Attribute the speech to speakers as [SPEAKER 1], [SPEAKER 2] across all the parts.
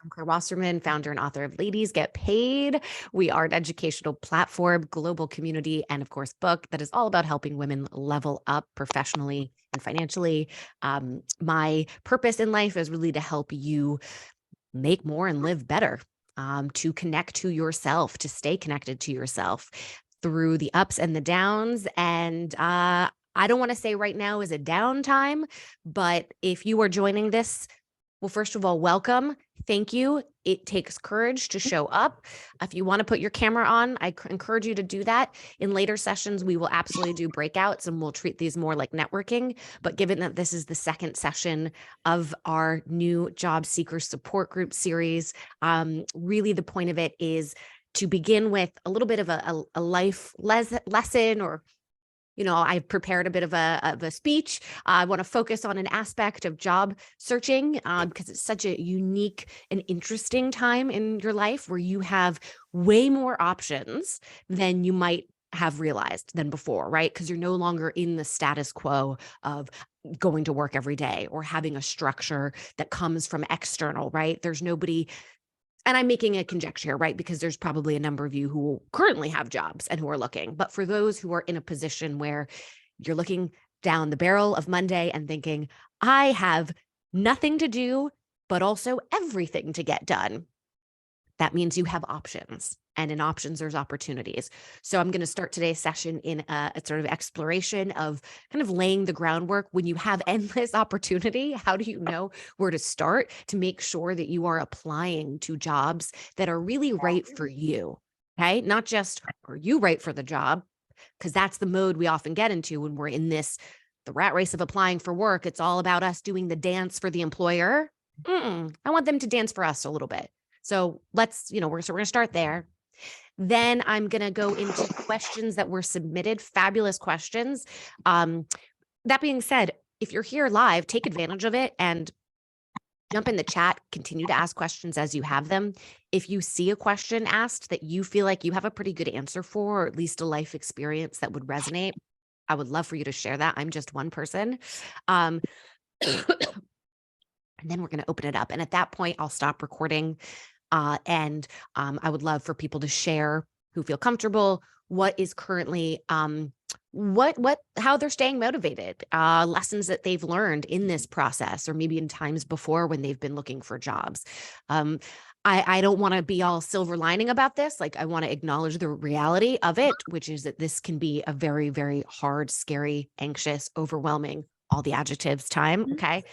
[SPEAKER 1] I'm Claire Wasserman, founder and author of Ladies Get Paid. We are an educational platform, global community, and of course, book that is all about helping women level up professionally and financially. My purpose in life is really to help you make more and live better, to connect to yourself, to stay connected to yourself through the ups and the downs. And I don't want to say right now is a downtime, but if you are joining this, well, first of all, welcome. Thank you. It takes courage to show up. If you want to put your camera on, I encourage you to do that. In later sessions, we will absolutely do breakouts and we'll treat these more like networking. But given that this is the second session of our new job seeker support group series, really the point of it is to begin with a little bit of a life lesson, or I've prepared a bit of a speech. I want to focus on an aspect of job searching because it's such a unique and interesting time in your life where you have way more options than you might have realized than before, right? Because you're no longer in the status quo of going to work every day or having a structure that comes from external, right? There's nobody. And I'm making a conjecture, right? Because there's probably a number of you who currently have jobs and who are looking. But for those who are in a position where you're looking down the barrel of Monday and thinking, I have nothing to do, but also everything to get done, that means you have options. And in options, there's opportunities. So I'm going to start today's session in a sort of exploration of kind of laying the groundwork. When you have endless opportunity, how do you know where to start to make sure that you are applying to jobs that are really right for you? Okay. Not just, are you right for the job? Because that's the mode we often get into when we're in the rat race of applying for work. It's all about us doing the dance for the employer. I want them to dance for us a little bit. So we're going to start there. Then I'm going to go into questions that were submitted, fabulous questions. That being said, if you're here live, take advantage of it and jump in the chat, continue to ask questions as you have them. If you see a question asked that you feel like you have a pretty good answer for, or at least a life experience that would resonate, I would love for you to share that. I'm just one person. And then we're going to open it up. And at that point, I'll stop recording. And I would love for people to share who feel comfortable, what is currently, how they're staying motivated, lessons that they've learned in this process, or maybe in times before when they've been looking for jobs. I don't want to be all silver lining about this. Like, I want to acknowledge the reality of it, which is that this can be a very, very hard, scary, anxious, overwhelming, all the adjectives time. Okay.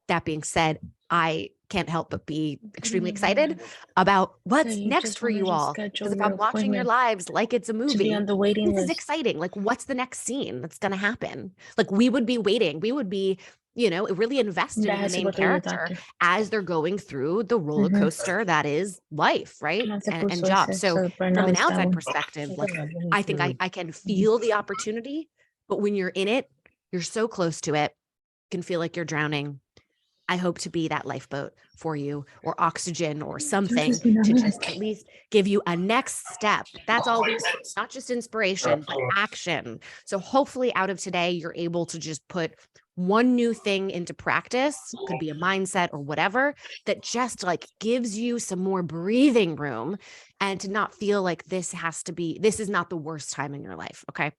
[SPEAKER 1] That being said, I can't help but be extremely excited about what's next for you all. Because if I'm watching your lives like it's a movie, this is exciting. Like, what's the next scene that's going to happen? Like, we would be waiting. We would be, really invested in the main character as they're going through the roller coaster that is life, right? And jobs. So from an outside perspective, like, I think I can feel the opportunity, but when you're in it, you're so close to it, you can feel like you're drowning. I hope to be that lifeboat for you, or oxygen or something, to just at least give you a next step. That's all, not just inspiration, but action. So hopefully out of today, you're able to just put one new thing into practice, could be a mindset or whatever, that just like gives you some more breathing room, and to not feel like this is not the worst time in your life. Okay.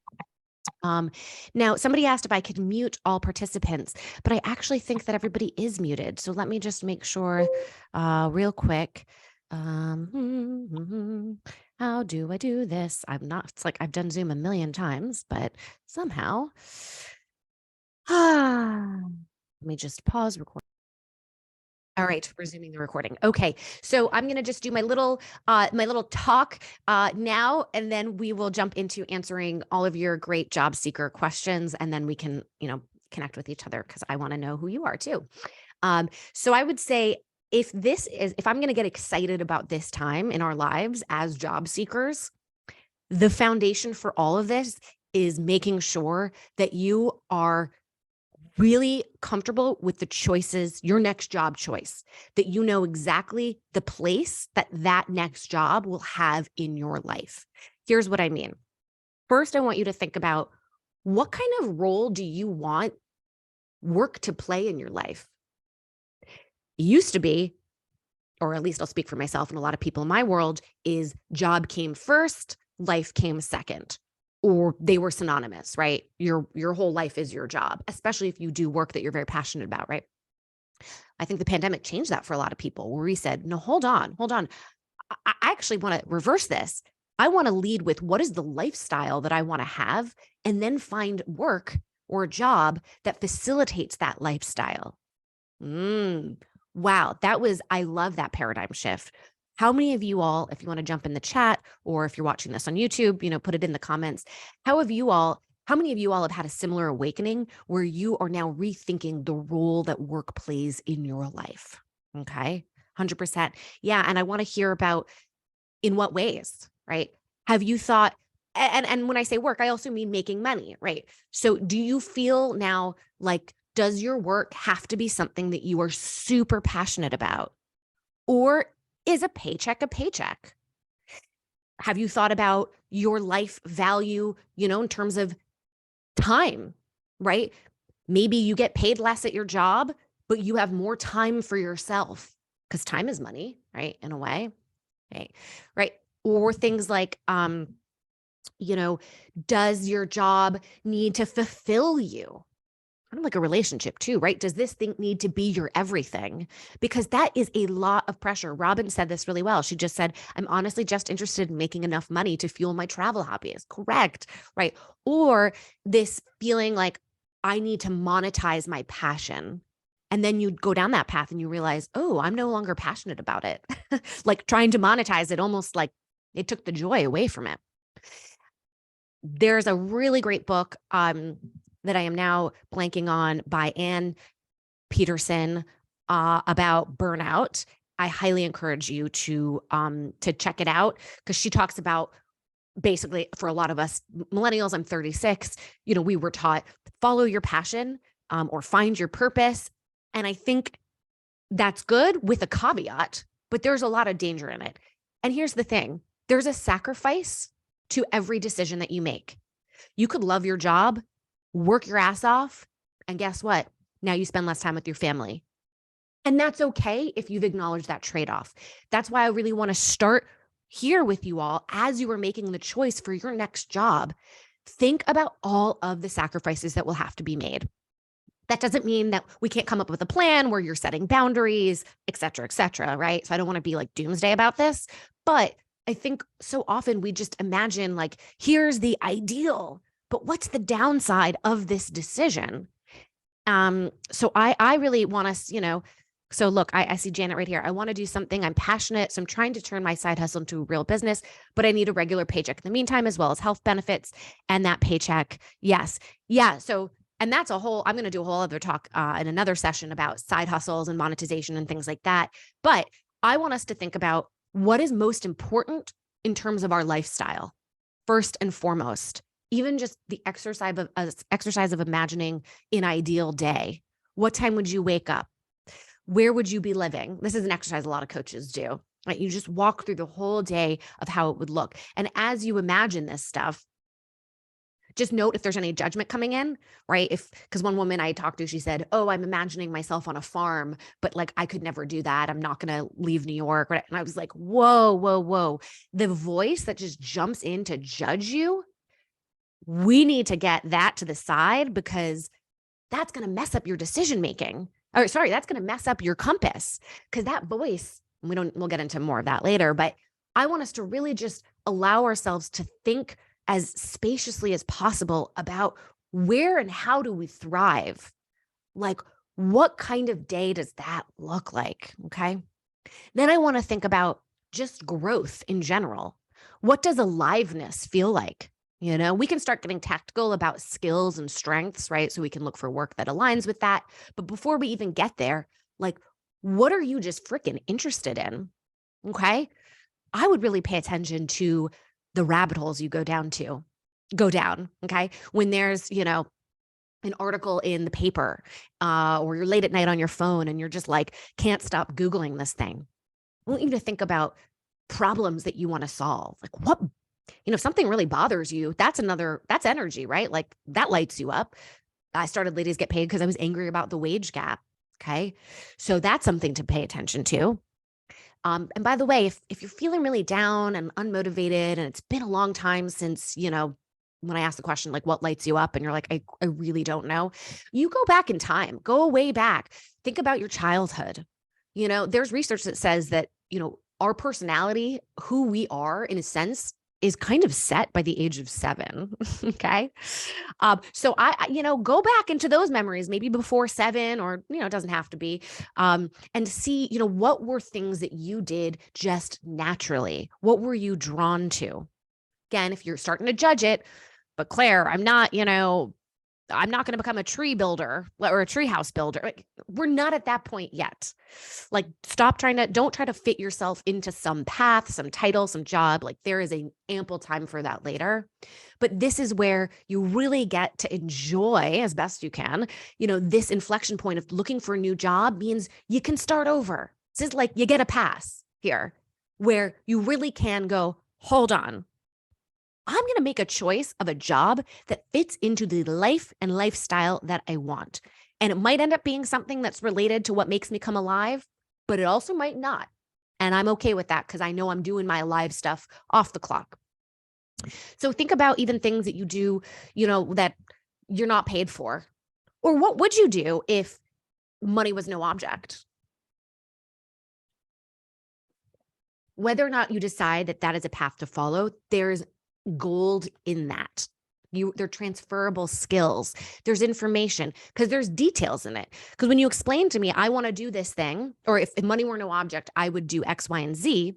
[SPEAKER 1] Now, somebody asked if I could mute all participants, but I actually think that everybody is muted. So let me just make sure real quick. How do I do this? It's like I've done Zoom a million times, but somehow. Let me just pause recording. All right, resuming the recording. Okay, so I'm going to just do my little talk now, and then we will jump into answering all of your great job seeker questions, and then we can, connect with each other, because I want to know who you are too. So I would say, if I'm going to get excited about this time in our lives as job seekers, the foundation for all of this is making sure that you are really comfortable with the choices, your next job choice, that you know exactly the place that next job will have in your life. Here's what I mean. First, I want you to think about, what kind of role do you want work to play in your life? It used to be, or at least I'll speak for myself and a lot of people in my world, is job came first, life came second, or they were synonymous, right? Your whole life is your job, especially if you do work that you're very passionate about, right? I think the pandemic changed that for a lot of people, where we said, no, hold on. I actually want to reverse this. I want to lead with what is the lifestyle that I want to have, and then find work or a job that facilitates that lifestyle. Wow. I love that paradigm shift. How many of you all, if you want to jump in the chat, or if you're watching this on YouTube, put it in the comments. How many of you all have had a similar awakening where you are now rethinking the role that work plays in your life? Okay. 100%. Yeah. And I want to hear about in what ways, right? Have you thought, and when I say work, I also mean making money, right? So do you feel now like, does your work have to be something that you are super passionate about? Or is a paycheck a paycheck? Have you thought about your life value, in terms of time, right? Maybe you get paid less at your job, but you have more time for yourself, because time is money, right? In a way, right? Or things like, does your job need to fulfill you? Kind of like a relationship too, right? Does this thing need to be your everything? Because that is a lot of pressure. Robin said this really well. She just said, I'm honestly just interested in making enough money to fuel my travel hobbies. Correct, right? Or this feeling like I need to monetize my passion. And then you go down that path and you realize, oh, I'm no longer passionate about it. Like trying to monetize it, almost like it took the joy away from it. There's a really great book that I am now blanking on by Ann Peterson about burnout. I highly encourage you to check it out, because she talks about, basically, for a lot of us millennials, I'm 36, we were taught follow your passion or find your purpose. And I think that's good with a caveat, but there's a lot of danger in it. And here's the thing, there's a sacrifice to every decision that you make. You could love your job, work your ass off, and guess what? Now you spend less time with your family. And that's okay if you've acknowledged that trade-off. That's why I really want to start here with you all as you are making the choice for your next job. Think about all of the sacrifices that will have to be made. That doesn't mean that we can't come up with a plan where you're setting boundaries, et cetera, right? So I don't want to be like doomsday about this, but I think so often we just imagine like, here's the ideal, but what's the downside of this decision? So I really want us, so look, I see Janet right here. I want to do something. I'm passionate. So I'm trying to turn my side hustle into a real business, but I need a regular paycheck in the meantime, as well as health benefits and that paycheck. Yes. Yeah. So, and that's I'm going to do a whole other talk in another session about side hustles and monetization and things like that. But I want us to think about what is most important in terms of our lifestyle, first and foremost. Even just the exercise of imagining an ideal day. What time would you wake up? Where would you be living? This is an exercise a lot of coaches do, right? You just walk through the whole day of how it would look. And as you imagine this stuff, just note if there's any judgment coming in, right? Because one woman I talked to, she said, oh, I'm imagining myself on a farm, but like, I could never do that. I'm not going to leave New York. And I was like, whoa. The voice that just jumps in to judge you, we need to get that to the side, because that's going to mess up your decision-making. Or sorry, that's going to mess up your compass, because that voice, we'll get into more of that later, but I want us to really just allow ourselves to think as spaciously as possible about where and how do we thrive? Like, what kind of day does that look like? Okay. Then I want to think about just growth in general. What does aliveness feel like? We can start getting tactical about skills and strengths, right? So we can look for work that aligns with that. But before we even get there, like, what are you just freaking interested in? Okay. I would really pay attention to the rabbit holes you go down. Okay. When there's, an article in the paper, or you're late at night on your phone and you're just like, can't stop Googling this thing. I want you to think about problems that you want to solve. Like, what, if something really bothers you, that's energy, right? Like, that lights you up. I started Ladies Get Paid because I was angry about the wage gap. Okay. So that's something to pay attention to. And by the way, if you're feeling really down and unmotivated, and it's been a long time since, when I ask the question, like, what lights you up? And you're like, I really don't know. You go back in time, go way back. Think about your childhood. There's research that says that, our personality, who we are in a sense, is kind of set by the age of 7. Okay. So go back into those memories, maybe before 7, or, it doesn't have to be, and see, what were things that you did just naturally? What were you drawn to? Again, if you're starting to judge it, but Claire, I'm not going to become a tree builder or a tree house builder. Like, we're not at that point yet. Like, don't try to fit yourself into some path, some title, some job. Like, there is an ample time for that later. But this is where you really get to enjoy as best you can. This inflection point of looking for a new job means you can start over. This is like you get a pass here where you really can go, hold on. I'm going to make a choice of a job that fits into the life and lifestyle that I want. And it might end up being something that's related to what makes me come alive, but it also might not. And I'm okay with that because I know I'm doing my alive stuff off the clock. So think about even things that you do, that you're not paid for. Or what would you do if money was no object? Whether or not you decide that that is a path to follow, there's gold in that. They're transferable skills. There's information because there's details in it. Because when you explain to me, I want to do this thing, or if money were no object, I would do X, Y, and Z.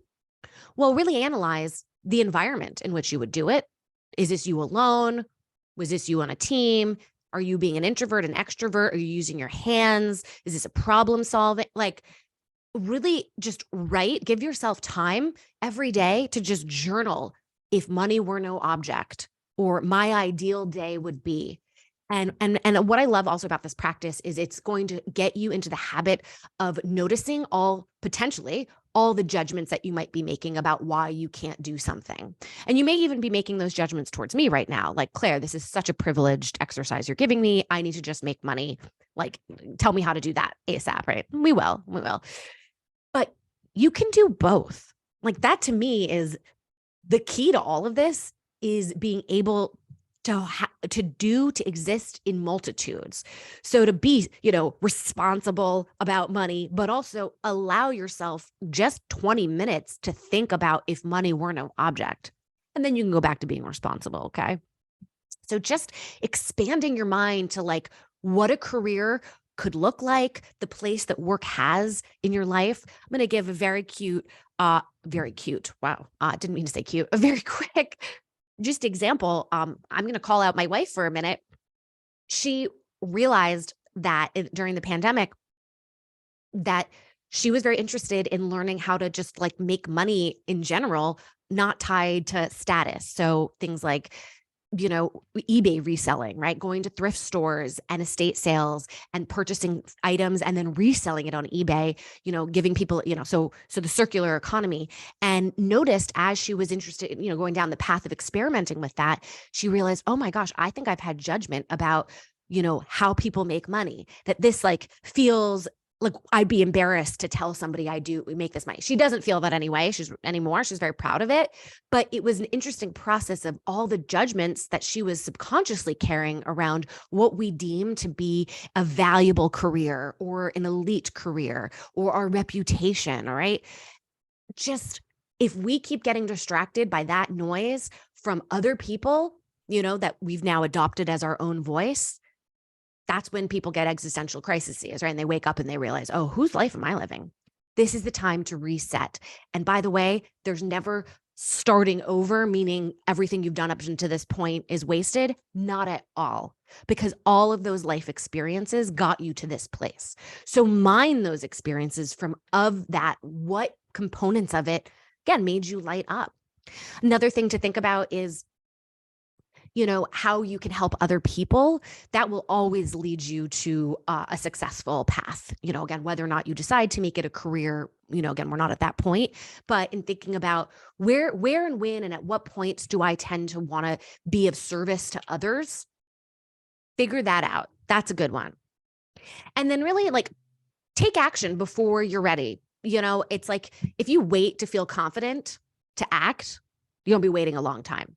[SPEAKER 1] Well, really analyze the environment in which you would do it. Is this you alone? Was this you on a team? Are you being an introvert, an extrovert? Are you using your hands? Is this a problem solving? Like, really just give yourself time every day to just journal. If money were no object, or my ideal day would be. And what I love also about this practice is it's going to get you into the habit of noticing potentially all the judgments that you might be making about why you can't do something. And you may even be making those judgments towards me right now. Like, Claire, this is such a privileged exercise you're giving me. I need to just make money. Like, tell me how to do that ASAP, right? We will. But you can do both. Like, that to me is the key to all of this, is being able to exist in multitudes. So to be, responsible about money, but also allow yourself just 20 minutes to think about if money were no object. And then you can go back to being responsible. Okay. So just expanding your mind to like what a career could look like, the place that work has in your life. I'm going to give a very cute. Wow. Didn't mean to say cute. A very quick just example. I'm going to call out my wife for a minute. She realized that during the pandemic that she was very interested in learning how to just like make money in general, not tied to status. So things like, eBay reselling, right? Going to thrift stores and estate sales and purchasing items and then reselling it on eBay, giving people, so the circular economy. And noticed as she was interested in, going down the path of experimenting with that, she realized, oh my gosh, I think I've had judgment about, how people make money, that this like feels like I'd be embarrassed to tell somebody I do make this money. She doesn't feel that anyway. She's very proud of it, but it was an interesting process of all the judgments that she was subconsciously carrying around what we deem to be a valuable career or an elite career or our reputation. All right. Just if we keep getting distracted by that noise from other people, that we've now adopted as our own voice, that's when people get existential crises, right? And they wake up and they realize, oh, whose life am I living? This is the time to reset. And by the way, there's never starting over, meaning everything you've done up to this point is wasted. Not at all, because all of those life experiences got you to this place. So mine those experiences of that, what components of it, again, made you light up. Another thing to think about is, how you can help other people. That will always lead you to a successful path. Again, whether or not you decide to make it a career, again, we're not at that point, but in thinking about where and when and at what points do I tend to want to be of service to others, figure that out. That's a good one. And then really like take action before you're ready. it's like if you wait to feel confident to act, you'll be waiting a long time.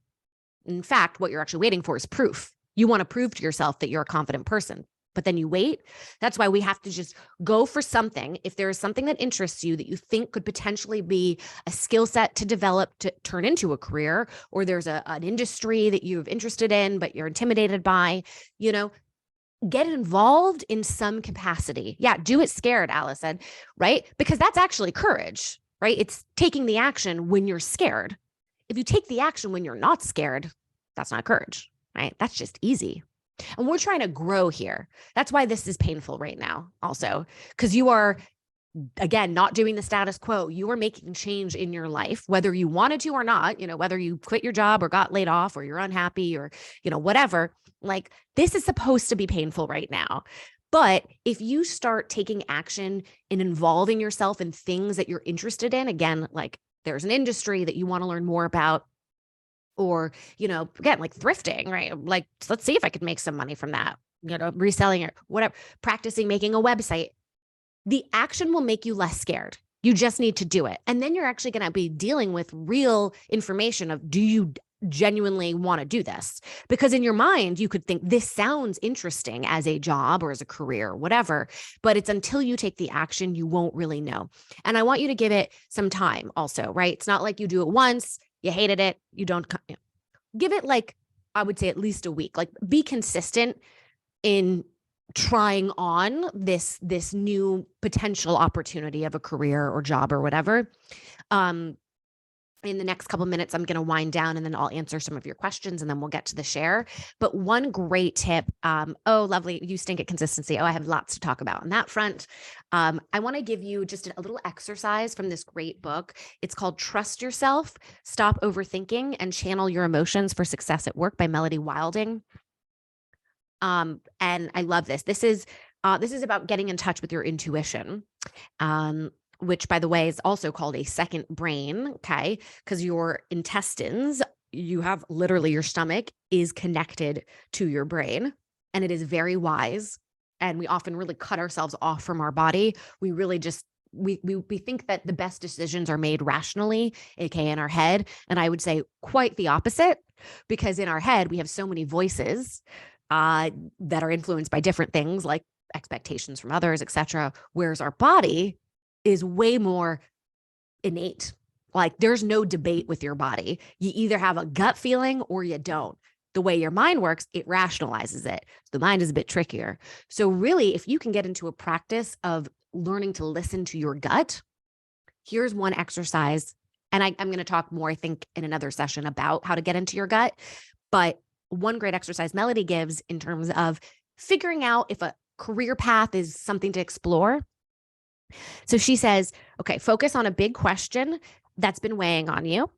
[SPEAKER 1] In fact, what you're actually waiting for is proof. You want to prove to yourself that you're a confident person, but then you wait. That's why we have to just go for something. If there is something that interests you that you think could potentially be a skill set to develop to turn into a career, or there's an industry that you're interested in, but you're intimidated by, get involved in some capacity. Yeah, do it scared, Alice said, right? Because that's actually courage, right? It's taking the action when you're scared. If you take the action when you're not scared, that's not courage, right? That's just easy. And we're trying to grow here. That's why this is painful right now also, because you are, again, not doing the status quo. You are making change in your life, whether you wanted to or not, whether you quit your job or got laid off or you're unhappy or, whatever, like this is supposed to be painful right now. But if you start taking action and involving yourself in things that you're interested in, again, like there's an industry that you want to learn more about, or, again, like thrifting, right? Like, let's see if I could make some money from that, reselling it, whatever, practicing making a website. The action will make you less scared. You just need to do it. And then you're actually going to be dealing with real information of, do you genuinely want to do this? Because in your mind, you could think this sounds interesting as a job or as a career, whatever, but it's until you take the action, you won't really know. And I want you to give it some time also, right? It's not like you do it once, you hated it, you don't give it, like, I would say at least a week. Like, be consistent in trying on this new potential opportunity of a career or job or whatever. In the next couple of minutes, I'm going to wind down and then I'll answer some of your questions and then we'll get to the share. But one great tip, oh, lovely, you stink at consistency. Oh, I have lots to talk about on that front. I want to give you just a little exercise from this great book. It's called Trust Yourself, Stop Overthinking and Channel Your Emotions for Success at Work by Melody Wilding. And I love this. This is about getting in touch with your intuition. Which, by the way, is also called a second brain, okay? Because your intestines, you have literally your stomach is connected to your brain, and it is very wise. And we often really cut ourselves off from our body. We really just, we think that the best decisions are made rationally, aka in our head. And I would say quite the opposite, because in our head, we have so many voices that are influenced by different things like expectations from others, etc. Whereas our body is way more innate. Like there's no debate with your body. You either have a gut feeling or you don't. The way your mind works, it rationalizes it. The mind is a bit trickier. So really, if you can get into a practice of learning to listen to your gut, here's one exercise. And I'm going to talk more, I think, in another session about how to get into your gut. But one great exercise Melody gives in terms of figuring out if a career path is something to explore. So she says, okay, focus on a big question that's been weighing on you.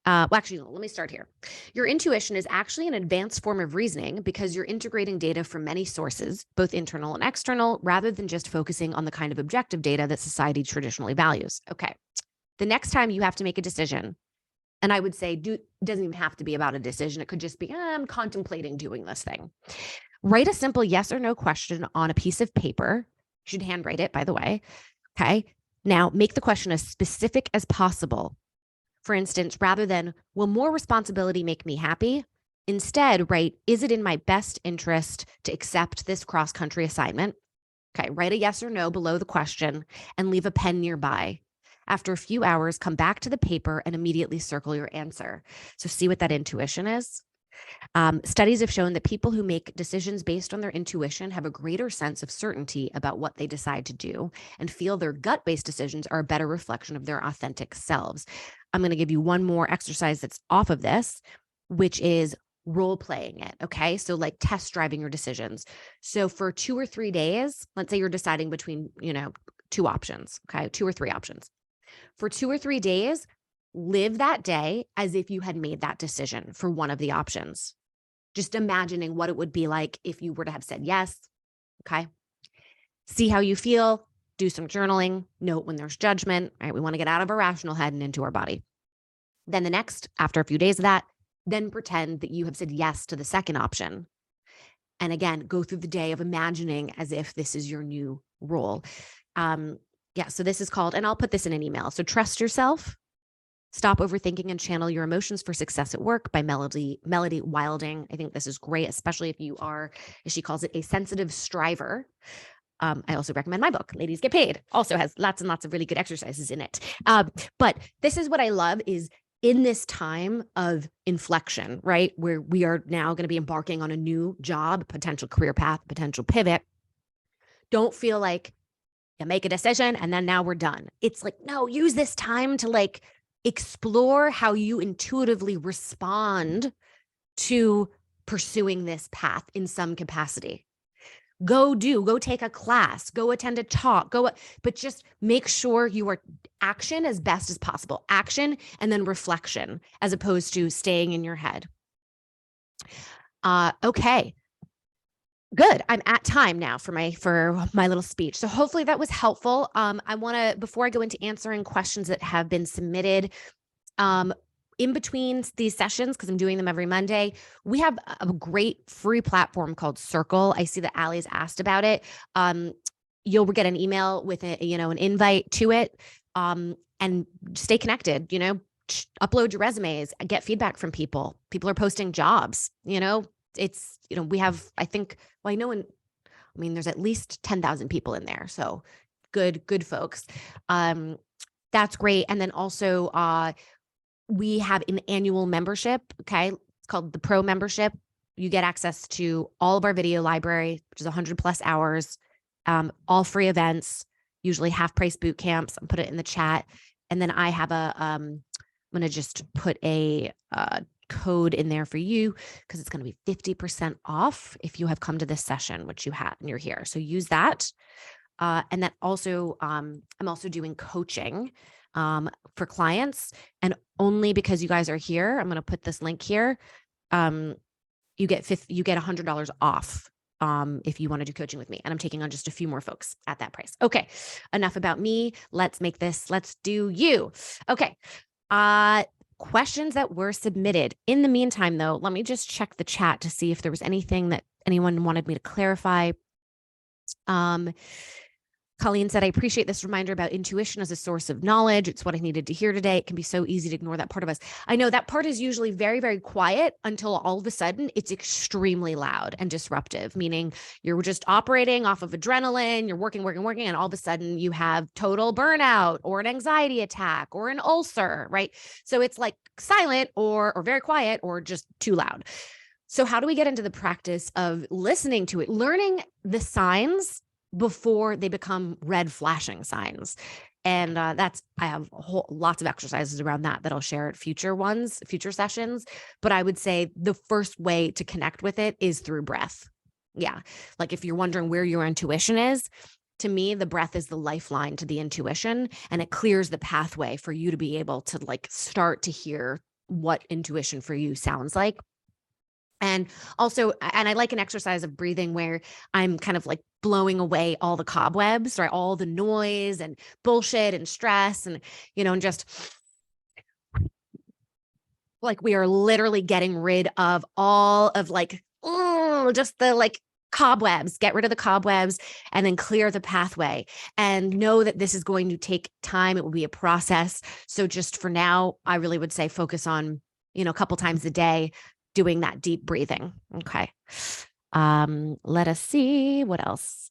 [SPEAKER 1] Well, actually, let me start here. Your intuition is actually an advanced form of reasoning because you're integrating data from many sources, both internal and external, rather than just focusing on the kind of objective data that society traditionally values. Okay. The next time you have to make a decision, and I would say it doesn't even have to be about a decision. It could just be, I'm contemplating doing this thing. Write a simple yes or no question on a piece of paper. You should handwrite it, by the way. Okay. Now make the question as specific as possible. For instance, rather than, will more responsibility make me happy? Instead, write, is it in my best interest to accept this cross-country assignment? Okay. Write a yes or no below the question and leave a pen nearby. After a few hours, come back to the paper and immediately circle your answer. So see what that intuition is. Studies have shown that people who make decisions based on their intuition have a greater sense of certainty about what they decide to do and feel their gut-based decisions are a better reflection of their authentic selves. I'm going to give you one more exercise that's off of this, which is role playing it. Okay. So like test driving your decisions. So for 2 or 3 days, let's say you're deciding between, 2 options. Okay. 2 or 3 options. For 2 or 3 days, live that day as if you had made that decision for one of the options. Just imagining what it would be like if you were to have said yes. Okay. See how you feel. Do some journaling. Note when there's judgment. Right. We want to get out of our rational head and into our body. Then after a few days of that, then pretend that you have said yes to the second option. And again, go through the day of imagining as if this is your new role. Yeah. So this is called, and I'll put this in an email. So Trust Yourself, Stop Overthinking and Channel Your Emotions for Success at Work by Melody Wilding. I think this is great, especially if you are, as she calls it, a sensitive striver. I also recommend my book, Ladies Get Paid. Also has lots and lots of really good exercises in it. But this is what I love is in this time of inflection, right? Where we are now going to be embarking on a new job, potential career path, potential pivot. Don't feel like you make a decision and then now we're done. It's like, no, use this time to like explore how you intuitively respond to pursuing this path in some capacity. Go take a class, go attend a talk, but just make sure you are action as best as possible. Action and then reflection as opposed to staying in your head. Okay. Good. I'm at time now for my little speech. So hopefully that was helpful. I want to, before I go into answering questions that have been submitted, in between these sessions, because I'm doing them every Monday, we have a great free platform called Circle. I see that Allie's asked about it. You'll get an email with an invite to it, and stay connected, upload your resumes, get feedback from people. People are posting jobs, it's, we have, I think, well, there's at least 10,000 people in there. So good folks. That's great. And then also, we have an annual membership. Okay. It's called the Pro membership. You get access to all of our video library, which is 100+ hours, all free events, usually half price boot camps. I'll put it in the chat. And then I have I'm going to just put a code in there for you because it's going to be 50% off if you have come to this session, which you have and you're here. So use that. And then also, I'm also doing coaching for clients, and only because you guys are here, I'm going to put this link here. You get $100 off if you want to do coaching with me, and I'm taking on just a few more folks at that price. Okay, enough about me. Let's do you. Okay. Questions that were submitted. In the meantime, though, let me just check the chat to see if there was anything that anyone wanted me to clarify. Colleen said, I appreciate this reminder about intuition as a source of knowledge. It's what I needed to hear today. It can be so easy to ignore that part of us. I know that part is usually very, very quiet until all of a sudden it's extremely loud and disruptive, meaning you're just operating off of adrenaline, you're working, and all of a sudden you have total burnout or an anxiety attack or an ulcer, right? So it's like silent or very quiet or just too loud. So how do we get into the practice of listening to it, learning the signs before they become red flashing signs? And I have lots of exercises around that I'll share at future sessions. But I would say the first way to connect with it is through breath. Yeah. Like if you're wondering where your intuition is, to me, the breath is the lifeline to the intuition, and it clears the pathway for you to be able to like start to hear what intuition for you sounds like. And also, and I like an exercise of breathing where I'm kind of like blowing away all the cobwebs, right? All the noise and bullshit and stress and, and just like we are literally getting rid of all of like, just the like cobwebs, get rid of the cobwebs and then clear the pathway, and know that this is going to take time. It will be a process. So just for now, I really would say focus on, a couple times a day, doing that deep breathing. Okay. Let us see what else.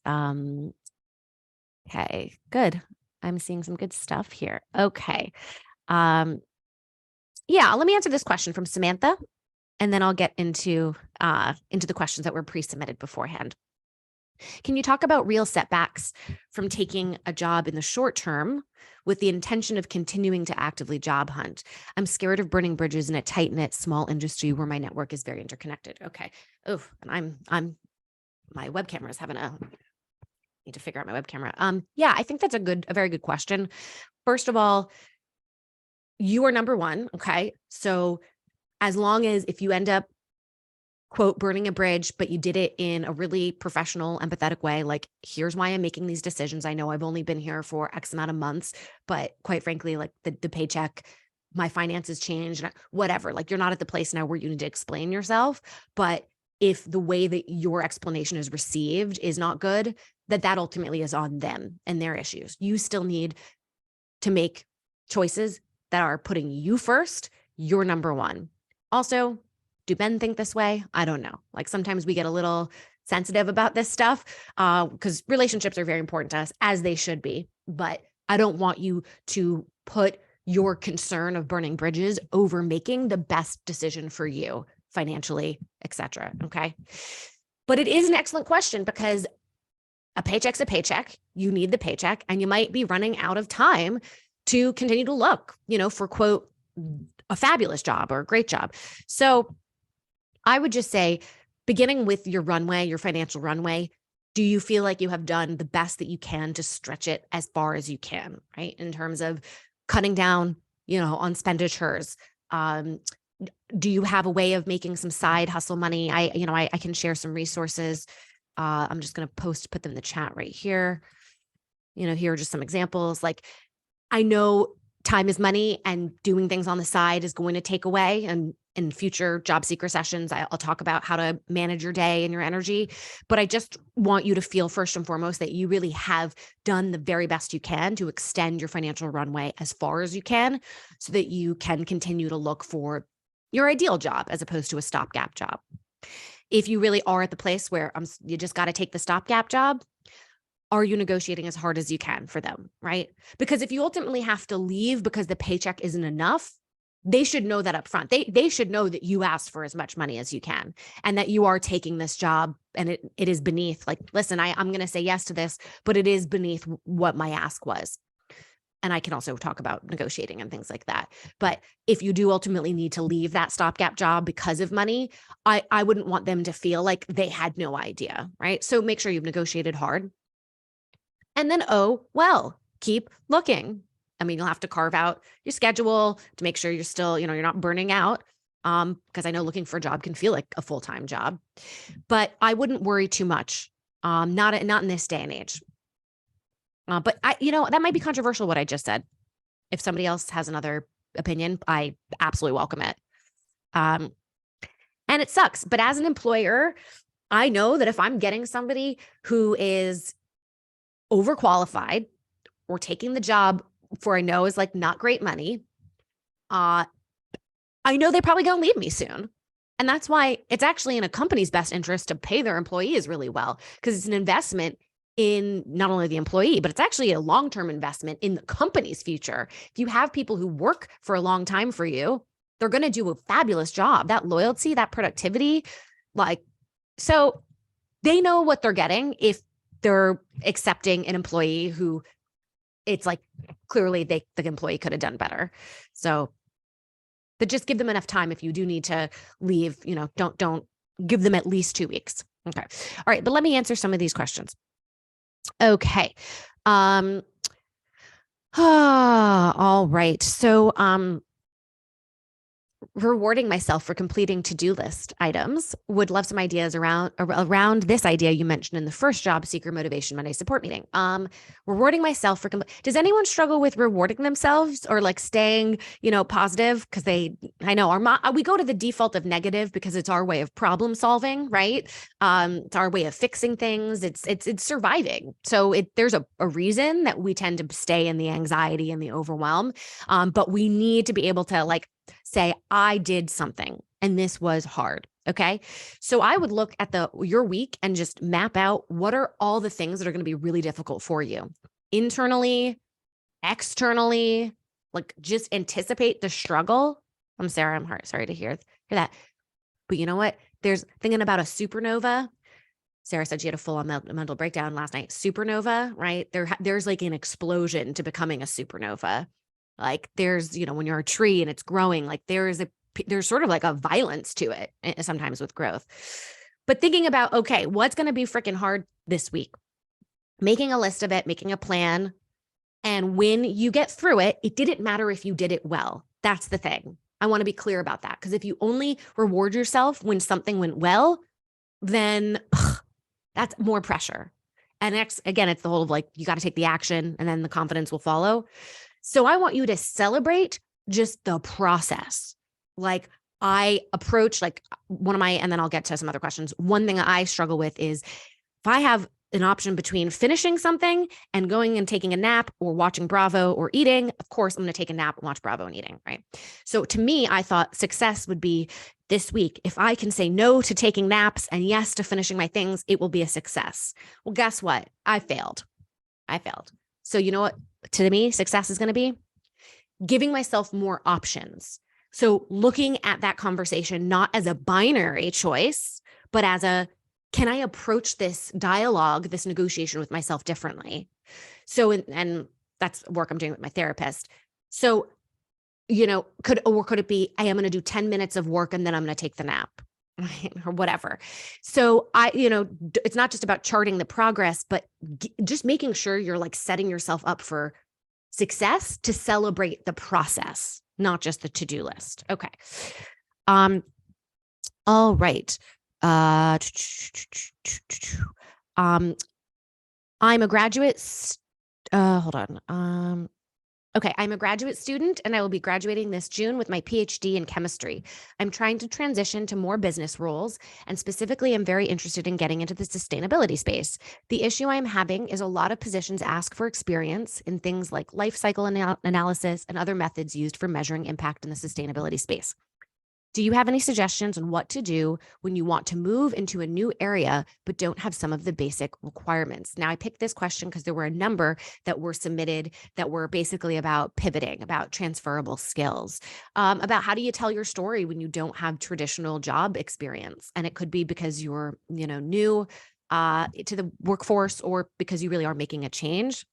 [SPEAKER 1] Okay, good. I'm seeing some good stuff here. Okay. Yeah, let me answer this question from Samantha, and then I'll get into the questions that were pre-submitted beforehand. Can you talk about real setbacks from taking a job in the short term with the intention of continuing to actively job hunt? I'm scared of burning bridges in a tight-knit small industry where my network is very interconnected. Okay. Oh, and my web camera is having need to figure out my web camera. Yeah, I think that's a very good question. First of all, you are number one. Okay. So as long as if you end up quote, burning a bridge, but you did it in a really professional, empathetic way. Like, here's why I'm making these decisions. I know I've only been here for X amount of months, but quite frankly, like the paycheck, my finances changed, whatever. Like, you're not at the place now where you need to explain yourself. But if the way that your explanation is received is not good, that ultimately is on them and their issues. You still need to make choices that are putting you first, you're number one. Also, do men think this way? I don't know. Like sometimes we get a little sensitive about this stuff because relationships are very important to us, as they should be. But I don't want you to put your concern of burning bridges over making the best decision for you financially, etc. Okay. But it is an excellent question because a paycheck's a paycheck. You need the paycheck, and you might be running out of time to continue to look, for quote, a fabulous job or a great job. So I would just say, beginning with your runway, your financial runway, do you feel like you have done the best that you can to stretch it as far as you can, right? In terms of cutting down, on expenditures. Do you have a way of making some side hustle money? I can share some resources. I'm just going to put them in the chat right here. Here are just some examples. Like, I know time is money, and doing things on the side is going to take away. And in future job seeker sessions, I'll talk about how to manage your day and your energy. But I just want you to feel first and foremost that you really have done the very best you can to extend your financial runway as far as you can, so that you can continue to look for your ideal job as opposed to a stopgap job. If you really are at the place where you just got to take the stopgap job, are you negotiating as hard as you can for them, right? Because if you ultimately have to leave because the paycheck isn't enough, they should know that up front. They should know that you asked for as much money as you can, and that you are taking this job, and it is beneath, like, listen, I'm going to say yes to this, but it is beneath what my ask was. And I can also talk about negotiating and things like that. But if you do ultimately need to leave that stopgap job because of money, I wouldn't want them to feel like they had no idea, right? So make sure you've negotiated hard. And then, keep looking. I mean, you'll have to carve out your schedule to make sure you're still, you're not burning out. Because I know looking for a job can feel like a full-time job, but I wouldn't worry too much. Not in this day and age. But that might be controversial, what I just said. If somebody else has another opinion, I absolutely welcome it. And it sucks. But as an employer, I know that if I'm getting somebody who is overqualified or taking the job for I know is like not great money, I know they're probably going to leave me soon. And that's why it's actually in a company's best interest to pay their employees really well, because it's an investment in not only the employee, but it's actually a long-term investment in the company's future. If you have people who work for a long time for you, they're going to do a fabulous job. That loyalty, that productivity, so they know what they're getting if they're accepting an employee who it's like clearly the employee could have done better. So, but just give them enough time. If you do need to leave, don't give them at least 2 weeks. Okay. All right. But let me answer some of these questions. Okay. All right. So, rewarding myself for completing to-do list items. Would love some ideas around this idea you mentioned in the first Job Seeker Motivation Monday support meeting. Rewarding myself for does anyone struggle with rewarding themselves or like staying, positive? Because I know we go to the default of negative because it's our way of problem solving, right? It's our way of fixing things. It's surviving. So there's a reason that we tend to stay in the anxiety and the overwhelm. But we need to be able to say, I did something and this was hard. Okay. So I would look at your week and just map out what are all the things that are going to be really difficult for you internally, externally, just anticipate the struggle. I'm sorry to hear that. But you know what? There's thinking about a supernova. Sarah said she had a full-on mental breakdown last night. Supernova, right? There's like an explosion to becoming a supernova. Like there's, when you're a tree and it's growing, there's sort of like a violence to it sometimes with growth. But thinking about, okay, what's going to be freaking hard this week? Making a list of it, making a plan. And when you get through it, it didn't matter if you did it well. That's the thing. I want to be clear about that. Because if you only reward yourself when something went well, then that's more pressure. And again, it's the whole of you got to take the action and then the confidence will follow. So I want you to celebrate just the process. I approach and then I'll get to some other questions. One thing I struggle with is if I have an option between finishing something and going and taking a nap or watching Bravo or eating, of course, I'm going to take a nap and watch Bravo and eating, right? So to me, I thought success would be this week. If I can say no to taking naps and yes to finishing my things, it will be a success. Well, guess what? I failed. So you know what? To me, success is going to be giving myself more options. So looking at that conversation, not as a binary choice, but as a, can I approach this dialogue, this negotiation with myself differently? So, and that's work I'm doing with my therapist. So, could it be, I am going to do 10 minutes of work and then I'm going to take the nap, right? Or whatever. So it's not just about charting the progress, but just making sure you're like setting yourself up for success to celebrate the process, not just the to-do list. Okay. All right. I'm a graduate. Hold on. Okay, I'm a graduate student and I will be graduating this June with my PhD in chemistry. I'm trying to transition to more business roles, and specifically, I'm very interested in getting into the sustainability space. The issue I'm having is a lot of positions ask for experience in things like life cycle analysis and other methods used for measuring impact in the sustainability space. Do you have any suggestions on what to do when you want to move into a new area, but don't have some of the basic requirements? Now, I picked this question because there were a number that were submitted that were basically about pivoting, about transferable skills, about how do you tell your story when you don't have traditional job experience? And it could be because you're, new to the workforce, or because you really are making a change.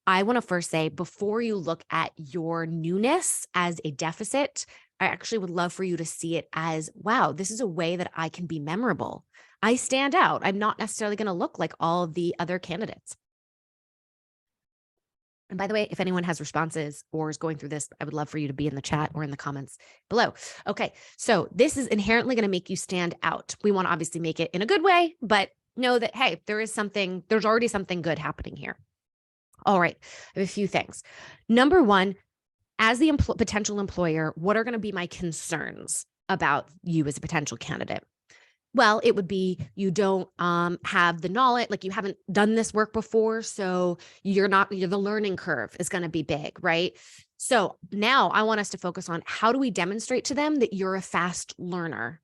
[SPEAKER 1] I want to first say, before you look at your newness as a deficit, I actually would love for you to see it as, wow, this is a way that I can be memorable. I stand out. I'm not necessarily going to look like all of the other candidates. And by the way, if anyone has responses or is going through this, I would love for you to be in the chat or in the comments below. Okay, so this is inherently going to make you stand out. We want to obviously make it in a good way, but know that, hey, there's already something good happening here. All right, I have a few things. Number one, as the potential employer, what are going to be my concerns about you as a potential candidate? Well, it would be you don't have the knowledge, like you haven't done this work before, so the learning curve is going to be big, right? So now I want us to focus on, how do we demonstrate to them that you're a fast learner?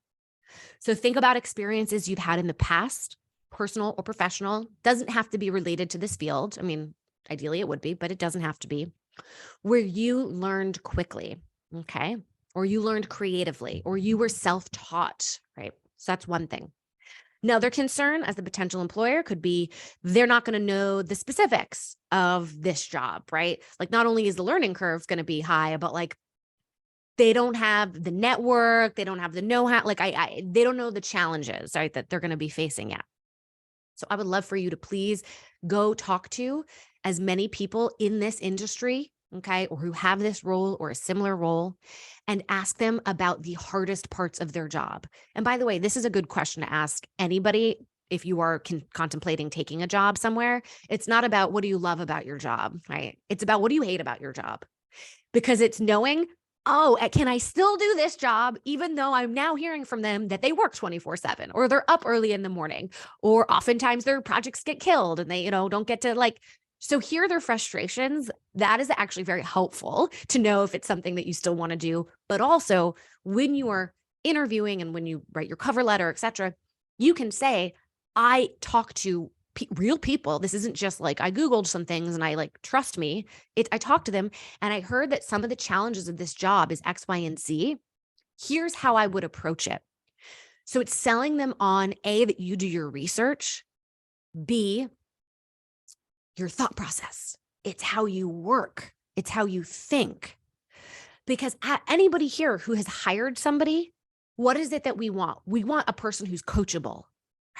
[SPEAKER 1] So think about experiences you've had in the past, personal or professional. Doesn't have to be related to this field. I mean, ideally it would be, but it doesn't have to be. Where you learned quickly, okay? Or you learned creatively, or you were self-taught, right? So that's one thing. Another concern as the potential employer could be they're not going to know the specifics of this job, right? Like, not only is the learning curve going to be high, but like they don't have the network, they don't have the know-how, like they don't know the challenges, right, that they're going to be facing yet. So I would love for you to please go talk to as many people in this industry, okay, or who have this role or a similar role, and ask them about the hardest parts of their job. And by the way, this is a good question to ask anybody if you are contemplating taking a job somewhere. It's not about what do you love about your job, right? It's about what do you hate about your job? Because it's knowing, oh, can I still do this job even though I'm now hearing from them that they work 24/7, or they're up early in the morning, or oftentimes their projects get killed and they, don't get to so hear their frustrations. That is actually very helpful to know if it's something that you still want to do. But also, when you are interviewing and when you write your cover letter, et cetera, you can say, I talk to real people. This isn't just like I Googled some things and I trust me. I talked to them and I heard that some of the challenges of this job is X, Y, and Z. Here's how I would approach it. So it's selling them on A, that you do your research, B, your thought process. It's how you work. It's how you think. Because anybody here who has hired somebody, what is it that we want? We want a person who's coachable,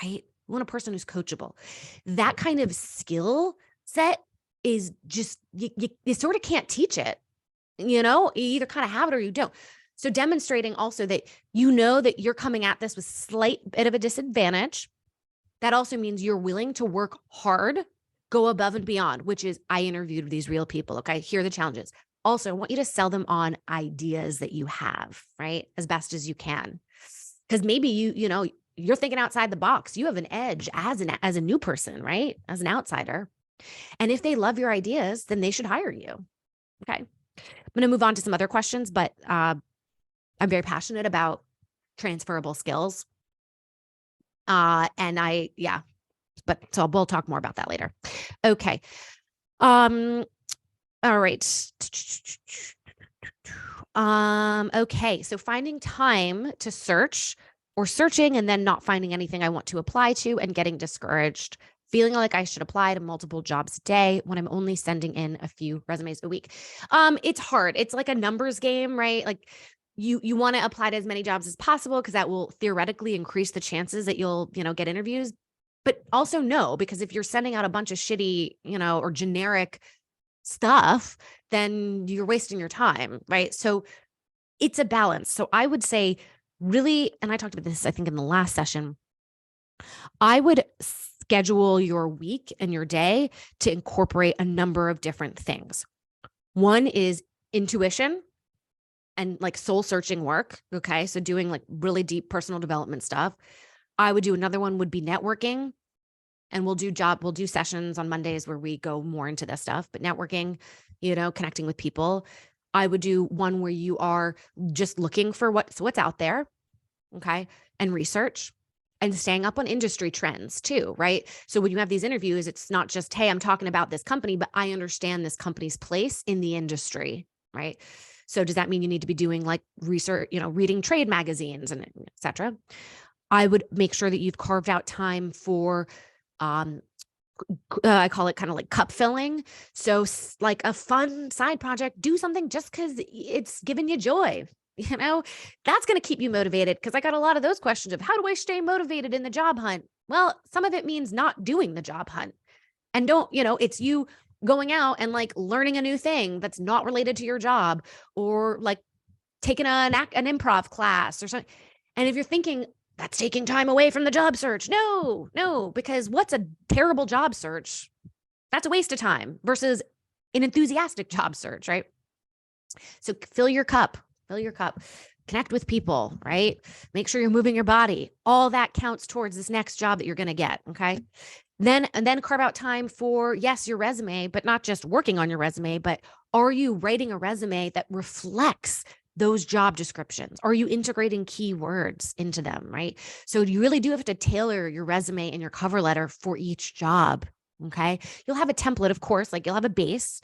[SPEAKER 1] right? We want a person who's coachable. That kind of skill set is just, you sort of can't teach it. You either kind of have it or you don't. So demonstrating also that that you're coming at this with slight bit of a disadvantage. That also means you're willing to work hard, go above and beyond, which is, I interviewed these real people. Okay, here are the challenges. Also, I want you to sell them on ideas that you have, right? As best as you can. Because maybe you're thinking outside the box. You have an edge as a new person, right? As an outsider. And if they love your ideas, then they should hire you. Okay. I'm going to move on to some other questions, but I'm very passionate about transferable skills. But so we'll talk more about that later. Okay. All right. Okay. So finding time to search or searching and then not finding anything I want to apply to and getting discouraged, feeling like I should apply to multiple jobs a day when I'm only sending in a few resumes a week. It's hard. It's like a numbers game, right? Like you want to apply to as many jobs as possible because that will theoretically increase the chances that you'll, get interviews. But also no, because if you're sending out a bunch of shitty, or generic stuff, then you're wasting your time, right? So it's a balance. So I would say really, and I talked about this, I think in the last session, I would schedule your week and your day to incorporate a number of different things. One is intuition and like soul searching work. Okay. So doing like really deep personal development stuff. I would do another one would be networking. And we'll do sessions on Mondays where we go more into this stuff, but networking, connecting with people. I would do one where you are just looking for what's out there. Okay. And research and staying up on industry trends too, right? So when you have these interviews, it's not just, hey, I'm talking about this company, but I understand this company's place in the industry, right? So does that mean you need to be doing like research, reading trade magazines and et cetera? I would make sure that you've carved out time for, I call it kind of like cup filling. So like a fun side project, do something just because it's giving you joy. That's going to keep you motivated because I got a lot of those questions of how do I stay motivated in the job hunt? Well, some of it means not doing the job hunt and it's you going out and like learning a new thing that's not related to your job or like taking an improv class or something. And if you're thinking that's taking time away from the job search, no, because what's a terrible job search? That's a waste of time versus an enthusiastic job search, right? So fill your cup, connect with people, right? Make sure you're moving your body. All that counts towards this next job that you're going to get. Okay. Then carve out time for, yes, your resume, but not just working on your resume, but are you writing a resume that reflects those job descriptions? Are you integrating keywords into them, right? So you really do have to tailor your resume and your cover letter for each job. Okay. You'll have a template, of course, like you'll have a base,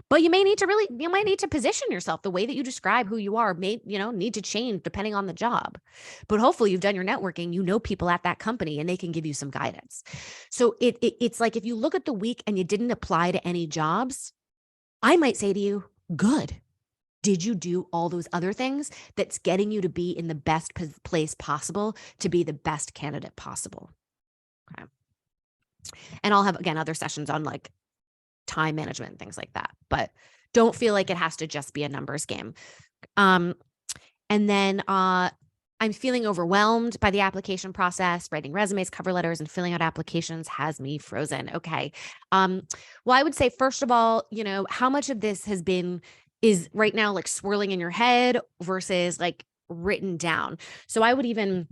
[SPEAKER 1] but you might need to position yourself. The way that you describe who you are may, need to change depending on the job. But hopefully you've done your networking, people at that company and they can give you some guidance. So it's like if you look at the week and you didn't apply to any jobs, I might say to you, good. Did you do all those other things that's getting you to be in the best place possible to be the best candidate possible? Okay. And I'll have, again, other sessions on like time management and things like that, but don't feel like it has to just be a numbers game. And then I'm feeling overwhelmed by the application process. Writing resumes, cover letters, and filling out applications has me frozen. Okay. Well, I would say, first of all, how much of this is right now like swirling in your head versus like written down. So I would even,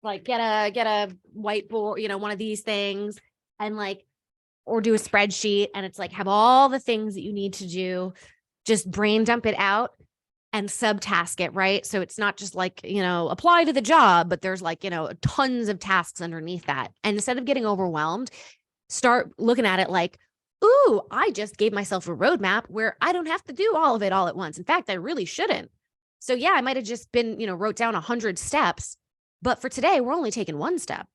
[SPEAKER 1] like get a whiteboard, one of these things and like, or do a spreadsheet and it's like, have all the things that you need to do, just brain dump it out and subtask it, right? So it's not just like, apply to the job, but there's like, tons of tasks underneath that. And instead of getting overwhelmed, start looking at it like, ooh, I just gave myself a roadmap where I don't have to do all of it all at once. In fact, I really shouldn't. So yeah, I might've just been, wrote down 100 steps, but for today, we're only taking one step.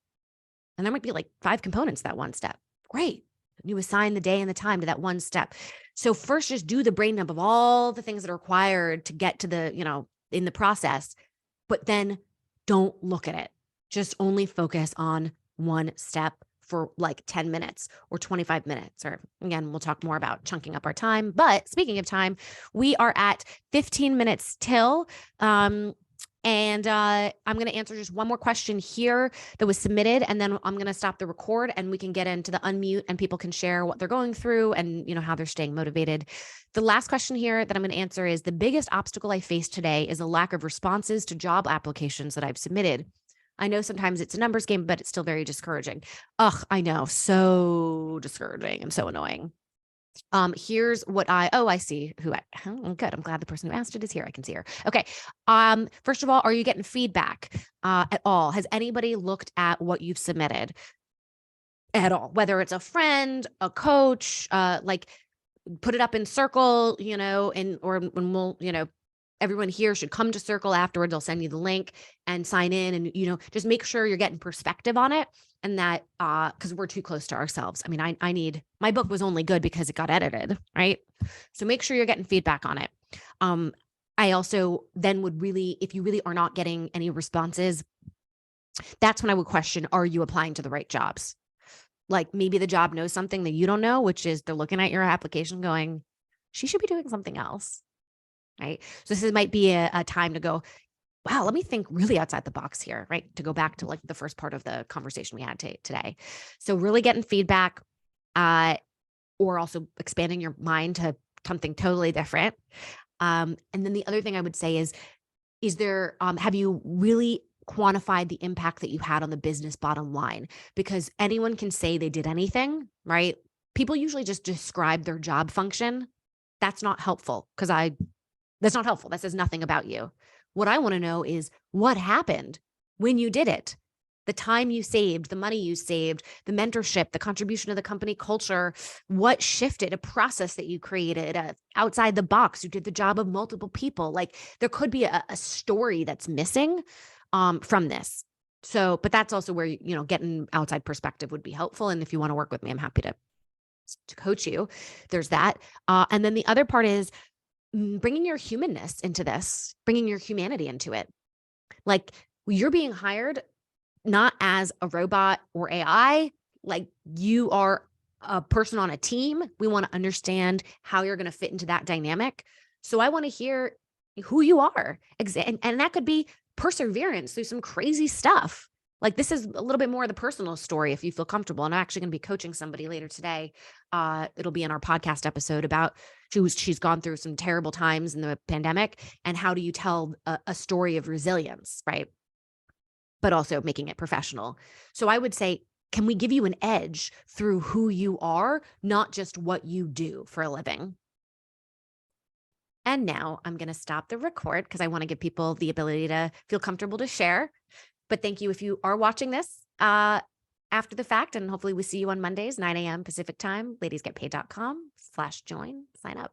[SPEAKER 1] And there might be like 5 components to that one step. Great. You assign the day and the time to that one step. So first, just do the brain dump of all the things that are required to get to the, in the process, but then don't look at it. Just only focus on one step for like 10 minutes or 25 minutes. Or again, we'll talk more about chunking up our time. But speaking of time, we are at 15 minutes till, And I'm going to answer just one more question here that was submitted, and then I'm going to stop the record and we can get into the unmute and people can share what they're going through and, how they're staying motivated. The last question here that I'm going to answer is, the biggest obstacle I face today is a lack of responses to job applications that I've submitted. I know sometimes it's a numbers game, but it's still very discouraging. Ugh, I know. So discouraging and so annoying. Here's what I see good. I'm glad the person who asked it is here. I can see her. Okay. First of all, are you getting feedback at all? Has anybody looked at what you've submitted at all? Whether it's a friend, a coach, like put it up in Circle, or when we'll, everyone here should come to Circle afterwards. I'll send you the link and sign in and, just make sure you're getting perspective on it. And that, because we're too close to ourselves. I mean, I need, my book was only good because it got edited, right? So make sure you're getting feedback on it. I also then would really, if you really are not getting any responses, that's when I would question, are you applying to the right jobs? Like maybe the job knows something that you don't know, which is they're looking at your application going, she should be doing something else, right? So this might be a time to go, wow, let me think really outside the box here, right? To go back to like the first part of the conversation we had today. So really getting feedback, or also expanding your mind to something totally different. And then the other thing I would say is there, have you really quantified the impact that you had on the business bottom line? Because anyone can say they did anything, right? People usually just describe their job function. That's not helpful that's not helpful. That says nothing about you. What I want to know is what happened when you did it, the time you saved, the money you saved, the mentorship, the contribution to the company culture, what shifted, a process that you created, outside the box, you did the job of multiple people. Like there could be a story that's missing from this. So, but that's also where, getting outside perspective would be helpful. And if you want to work with me, I'm happy to coach you. There's that. And then the other part is bringing your humanness into this, bringing your humanity into it. Like you're being hired not as a robot or AI, like you are a person on a team. We want to understand how you're going to fit into that dynamic. So I want to hear who you are. And that could be perseverance through some crazy stuff. Like this is a little bit more of the personal story if you feel comfortable. And I'm actually going to be coaching somebody later today. It'll be in our podcast episode about she's gone through some terrible times in the pandemic and how do you tell a story of resilience, right? But also making it professional. So I would say, can we give you an edge through who you are, not just what you do for a living? And now I'm going to stop the record because I want to give people the ability to feel comfortable to share. But thank you if you are watching this after the fact, and hopefully we see you on Mondays, 9 a.m. Pacific time, ladiesgetpaid.com/join, sign up.